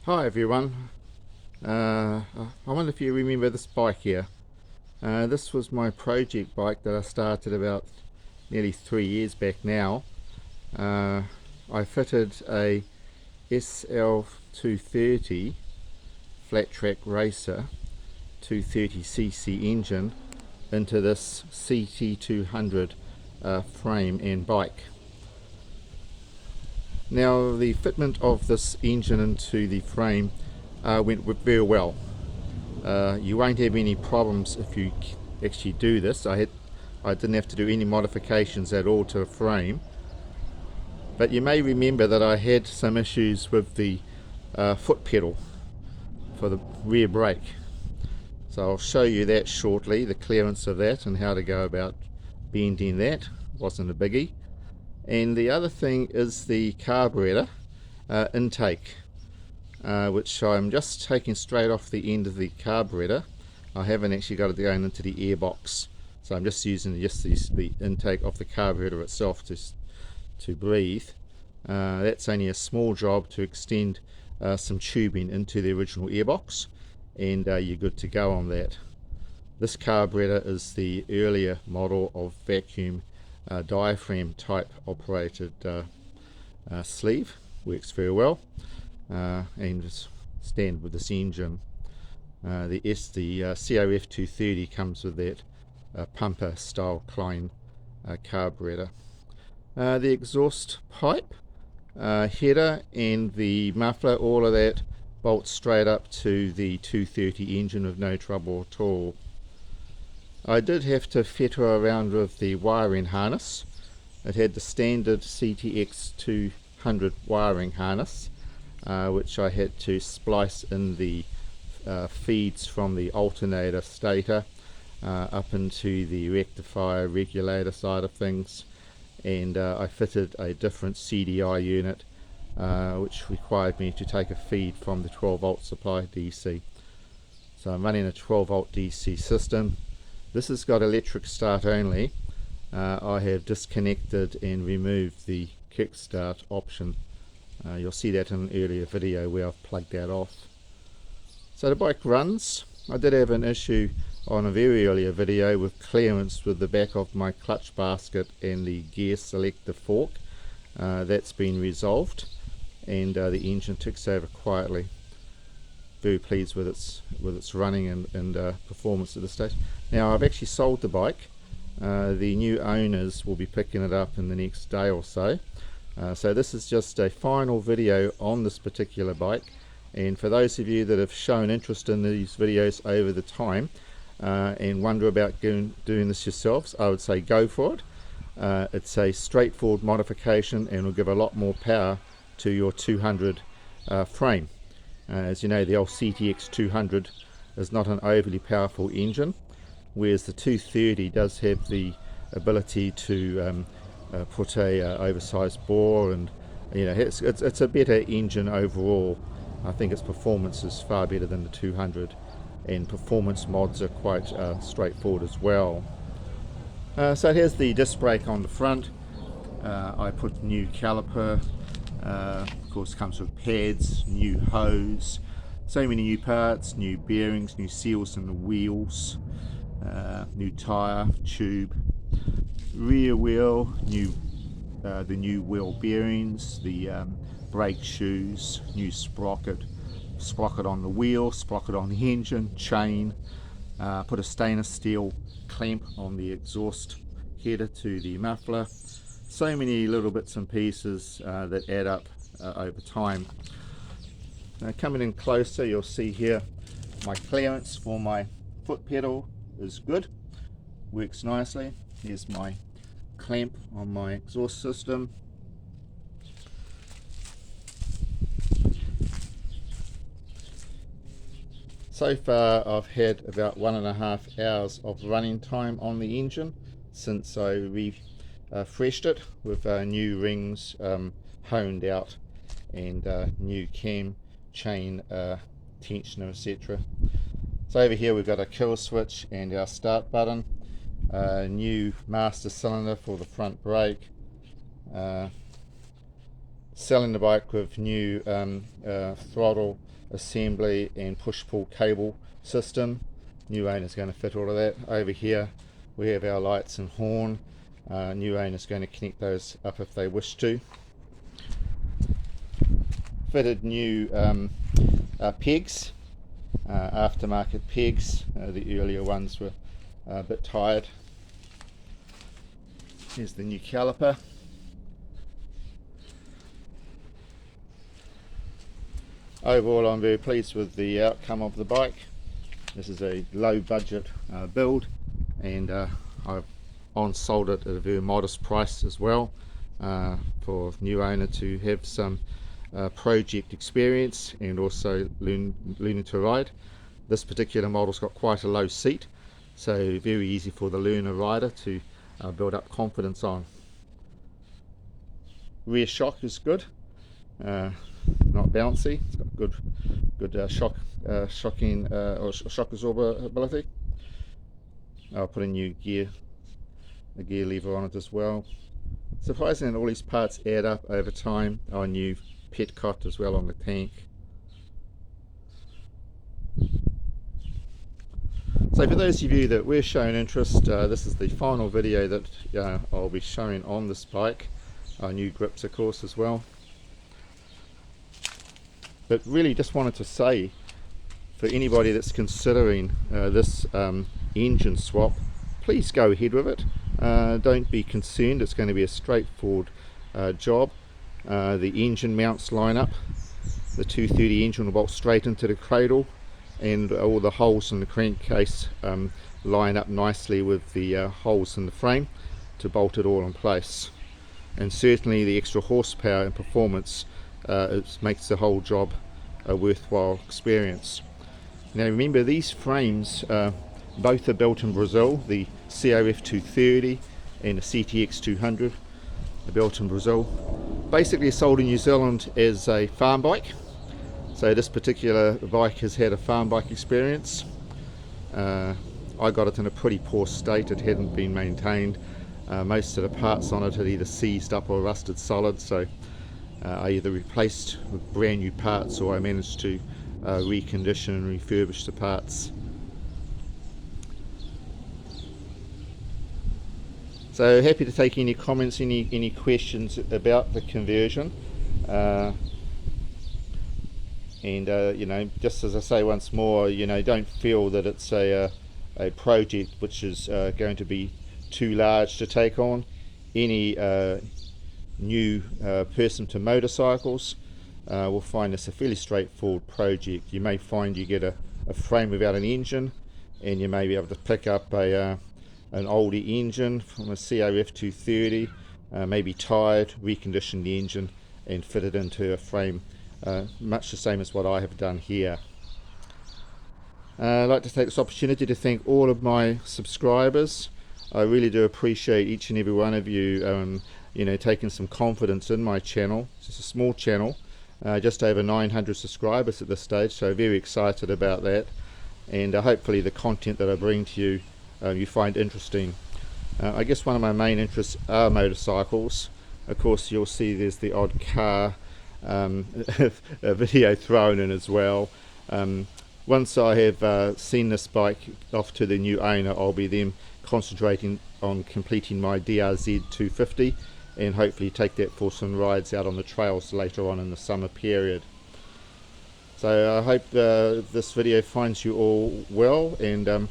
Hi everyone. I wonder if you remember this bike here. This was my project bike that I started about nearly 3 years back now. I fitted a SL230 flat track racer 230cc engine into this Ctx200 frame and bike. Now the fitment of this engine into the frame went very well. You won't have any problems if you actually do this. I didn't have to do any modifications at all to the frame, but you may remember that I had some issues with the foot pedal for the rear brake. So I'll show you that shortly, the clearance of that and how to go about bending that. Wasn't a biggie. And the other thing is the carburetor intake, which I'm just taking straight off the end of the carburetor. I haven't actually got it going into the airbox, so I'm just using the intake of the carburetor itself to breathe. That's only a small job to extend some tubing into the original airbox, and you're good to go on that. This carburetor is the earlier model of vacuum diaphragm type operated sleeve. Works very well, and it's standard with this engine. The CRF 230 comes with that pumper style Klein carburetor. The exhaust pipe, header and the muffler, all of that bolts straight up to the 230 engine with no trouble at all. I did have to fiddle around with the wiring harness. It had the standard Ctx200 wiring harness, which I had to splice in the feeds from the alternator stator up into the rectifier regulator side of things, and I fitted a different CDI unit which required me to take a feed from the 12 volt supply DC. So I'm running a 12 volt DC system. This has got electric start only. I have disconnected and removed the kickstart option. You'll see that in an earlier video where I've plugged that off. So the bike runs. I did have an issue on a very earlier video with clearance with the back of my clutch basket and the gear selector fork. That's been resolved, and the engine ticks over quietly. Very pleased with its running and performance at this stage. Now I've actually sold the bike. The new owners will be picking it up in the next day or so. So this is just a final video on this particular bike, and for those of you that have shown interest in these videos over the time and wonder about doing this yourselves, I would say go for it. It's a straightforward modification and will give a lot more power to your 200 frame. As you know, the old Ctx200 is not an overly powerful engine, whereas the 230 does have the ability to put a oversized bore, and it's a better engine overall. I think its performance is far better than the 200, and performance mods are quite straightforward as well. So here's the disc brake on the front. I put new caliper. Of course, comes with pads, new hose, so many new parts, new bearings, new seals in the wheels, new tyre, tube, rear wheel, the new wheel bearings, the brake shoes, new sprocket on the wheel, sprocket on the engine, chain, put a stainless steel clamp on the exhaust header to the muffler. So many little bits and pieces that add up over time. Now coming in closer, you'll see here my clearance for my foot pedal is good, works nicely. Here's my clamp on my exhaust system. So far I've had about 1.5 hours of running time on the engine since I refreshed it with new rings honed out and new cam chain tensioner, etc. So over here we've got a kill switch and our start button, new master cylinder for the front brake, selling the bike with new throttle assembly and push-pull cable system. New owner's going to fit all of that. Over here we have our lights and horn. New owner's going to connect those up if they wish to. Fitted new pegs, aftermarket pegs. The earlier ones were a bit tired. Here's the new caliper. Overall, I'm very pleased with the outcome of the bike. This is a low budget build, and I've on-sold it at a very modest price as well, for new owner to have some project experience and also learning to ride. This particular model's got quite a low seat, so very easy for the learner rider to build up confidence on. Rear shock is good, not bouncy. It's got good shock absorber ability. I'll put a new gear lever on it as well. Surprisingly, all these parts add up over time. Our new petcoat as well on the tank. So for those of you that were showing interest, this is the final video that I'll be showing on this bike. Our new grips of course as well. But really just wanted to say, for anybody that's considering this engine swap, please go ahead with it. Don't be concerned, it's going to be a straightforward job. The engine mounts line up, the 230 engine will bolt straight into the cradle, and all the holes in the crankcase line up nicely with the holes in the frame to bolt it all in place. And certainly the extra horsepower and performance makes the whole job a worthwhile experience. Now remember, these frames both are built in Brazil. The Ctx200 and the Ctx200 are built in Brazil. Basically sold in New Zealand as a farm bike. So this particular bike has had a farm bike experience. I got it in a pretty poor state. It hadn't been maintained. Most of the parts on it had either seized up or rusted solid, so I either replaced with brand new parts or I managed to recondition and refurbish the parts. So happy to take any comments, any questions about the conversion. And you know, just as I say once more, you know, don't feel that it's a project which is going to be too large to take on. Any new person to motorcycles will find this a fairly straightforward project. You may find you get a frame without an engine, and you may be able to pick up an older engine from a Ctx230, maybe tired, recondition the engine and fit it into a frame much the same as what I have done here. I'd like to take this opportunity to thank all of my subscribers. I really do appreciate each and every one of you, you know, taking some confidence in my channel. It's just a small channel, just over 900 subscribers at this stage, so very excited about that. And hopefully the content that I bring to you, you find interesting. I guess one of my main interests are motorcycles. Of course, you'll see there's the odd car a video thrown in as well. Once I have seen this bike off to the new owner, I'll be then concentrating on completing my DRZ 250 and hopefully take that for some rides out on the trails later on in the summer period. So I hope this video finds you all well, and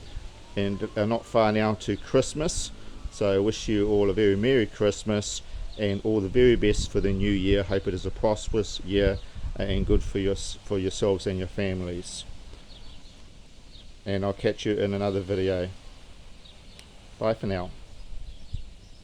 not far now to Christmas. So I wish you all a very Merry Christmas and all the very best for the new year. Hope it is a prosperous year and good for yourselves and your families. And I'll catch you in another video. Bye for now.